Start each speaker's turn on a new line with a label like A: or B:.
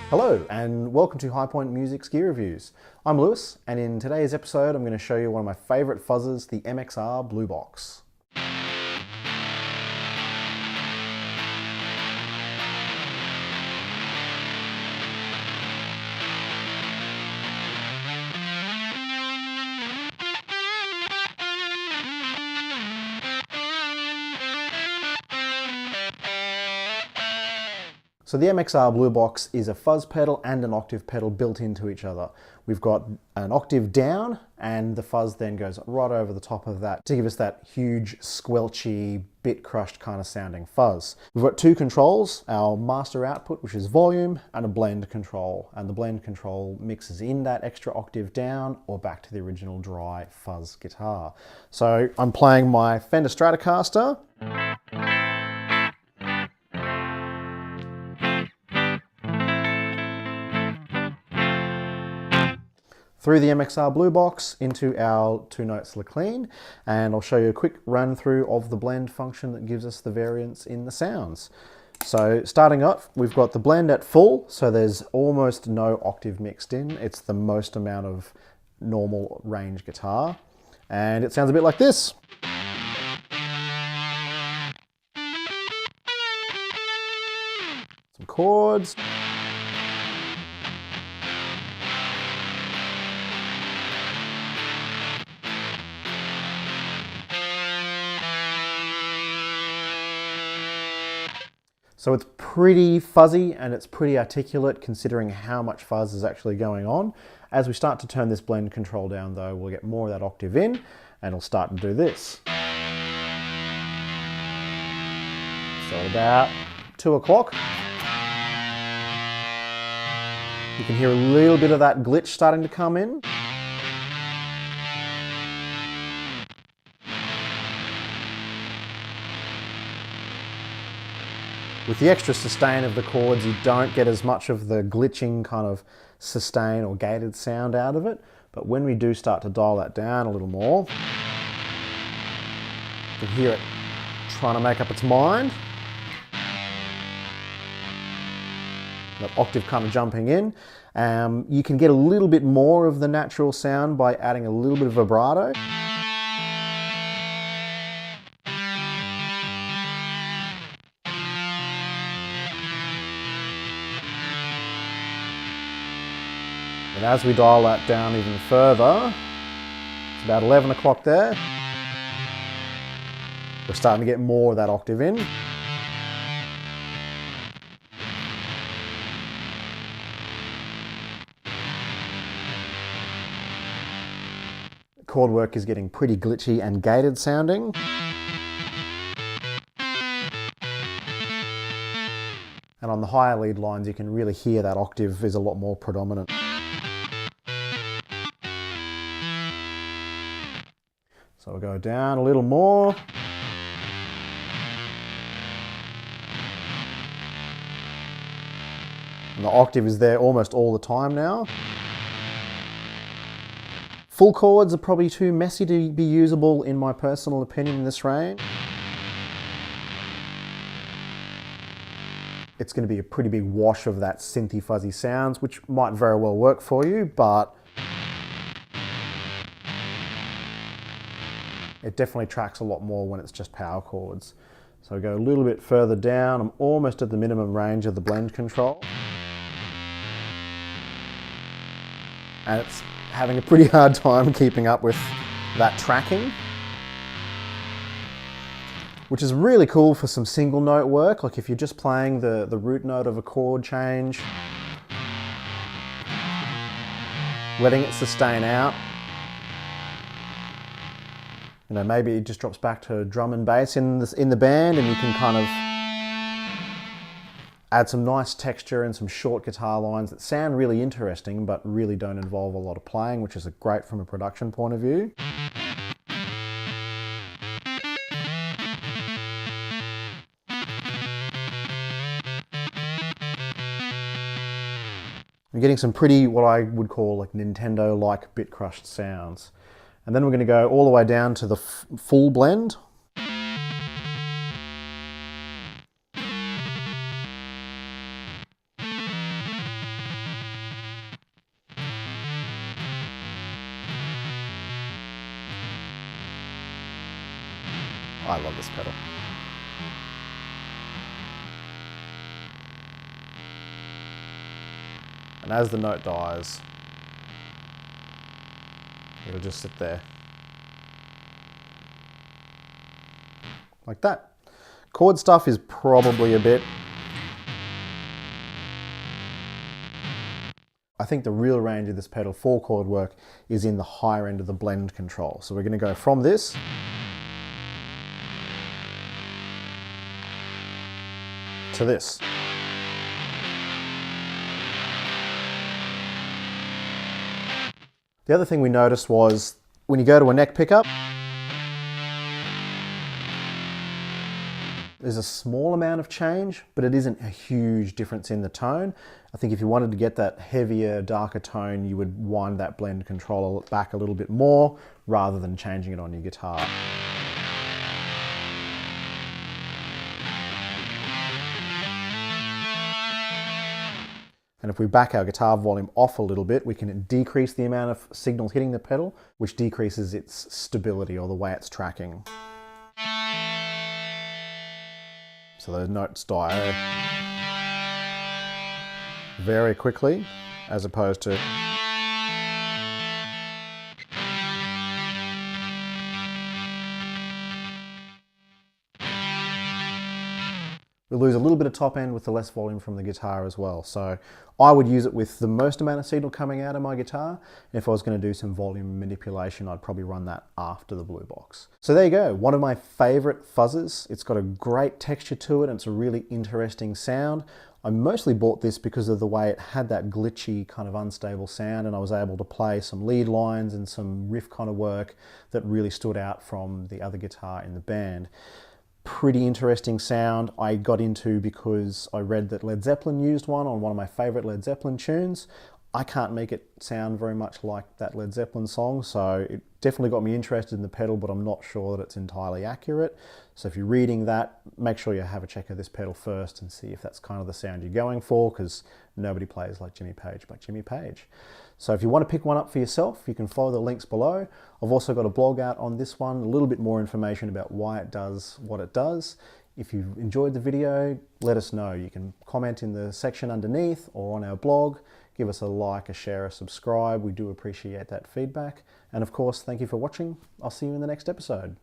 A: Hello and welcome to High Point Music's Gear Reviews. I'm Lewis, and in today's episode I'm going to show you one of my favourite fuzzes, the MXR Blue Box. So the MXR Blue Box is a fuzz pedal and an octave pedal built into each other. We've got an octave down and the fuzz then goes right over the top of that to give us that huge, squelchy, bit crushed kind of sounding fuzz. We've got two controls, our master output, which is volume, and a blend control. And the blend control mixes in that extra octave down or back to the original dry fuzz guitar. So I'm playing my Fender Stratocaster. Through the MXR Blue Box into our 2-note Clean, and I'll show you a quick run through of the blend function that gives us the variance in the sounds. So starting up, we've got the blend at full, so there's almost no octave mixed in. It's the most amount of normal range guitar, and it sounds a bit like this. Some chords. So it's pretty fuzzy and it's pretty articulate considering how much fuzz is actually going on. As we start to turn this blend control down though, we'll get more of that octave in and it'll start to do this. So at about 2 o'clock, you can hear a little bit of that glitch starting to come in. With the extra sustain of the chords, you don't get as much of the glitching kind of sustain or gated sound out of it. But when we do start to dial that down a little more, you can hear it trying to make up its mind. That octave kind of jumping in. You can get a little bit more of the natural sound by adding a little bit of vibrato. And as we dial that down even further, it's about 11 o'clock there, we're starting to get more of that octave in. The chord work is getting pretty glitchy and gated sounding. And on the higher lead lines, you can really hear that octave is a lot more predominant. So we'll go down a little more. And the octave is there almost all the time now. Full chords are probably too messy to be usable in my personal opinion in this range. It's going to be a pretty big wash of that synthy fuzzy sounds, which might very well work for you, but it definitely tracks a lot more when it's just power chords. So I go a little bit further down. I'm almost at the minimum range of the blend control. And it's having a pretty hard time keeping up with that tracking, which is really cool for some single note work. Like if you're just playing the root note of a chord change, letting it sustain out. You know, maybe it just drops back to drum and bass in the band, and you can kind of add some nice texture and some short guitar lines that sound really interesting, but really don't involve a lot of playing, which is great from a production point of view. I'm getting some pretty, what I would call like Nintendo-like bit crushed sounds. And then we're going to go all the way down to the full blend. I love this pedal. And as the note dies, it'll just sit there. Like that. Chord stuff is probably a bit... I think the real range of this pedal for chord work is in the higher end of the blend control. So we're going to go from this to this. The other thing we noticed was when you go to a neck pickup, there's a small amount of change, but it isn't a huge difference in the tone. I think if you wanted to get that heavier, darker tone, you would wind that blend controller back a little bit more rather than changing it on your guitar. And if we back our guitar volume off a little bit, we can decrease the amount of signals hitting the pedal, which decreases its stability or the way it's tracking. So those notes die very quickly, as opposed to... We lose a little bit of top end with the less volume from the guitar as well. So I would use it with the most amount of signal coming out of my guitar. If I was going to do some volume manipulation, I'd probably run that after the blue box. So there you go, one of my favorite fuzzes. It's got a great texture to it and it's a really interesting sound. I mostly bought this because of the way it had that glitchy kind of unstable sound, and I was able to play some lead lines and some riff kind of work that really stood out from the other guitar in the band. Pretty interesting sound I got into because I read that Led Zeppelin used one on one of my favorite Led Zeppelin tunes. I can't make it sound very much like that Led Zeppelin song, so it definitely got me interested in the pedal, but I'm not sure that it's entirely accurate. So if you're reading that, make sure you have a check of this pedal first and see if that's kind of the sound you're going for, because nobody plays like Jimmy Page but Jimmy Page. So if you want to pick one up for yourself, you can follow the links below. I've also got a blog out on this one, a little bit more information about why it does what it does. If you've enjoyed the video, let us know. You can comment in the section underneath or on our blog. Give us a like, a share, a subscribe. We do appreciate that feedback. And of course, thank you for watching. I'll see you in the next episode.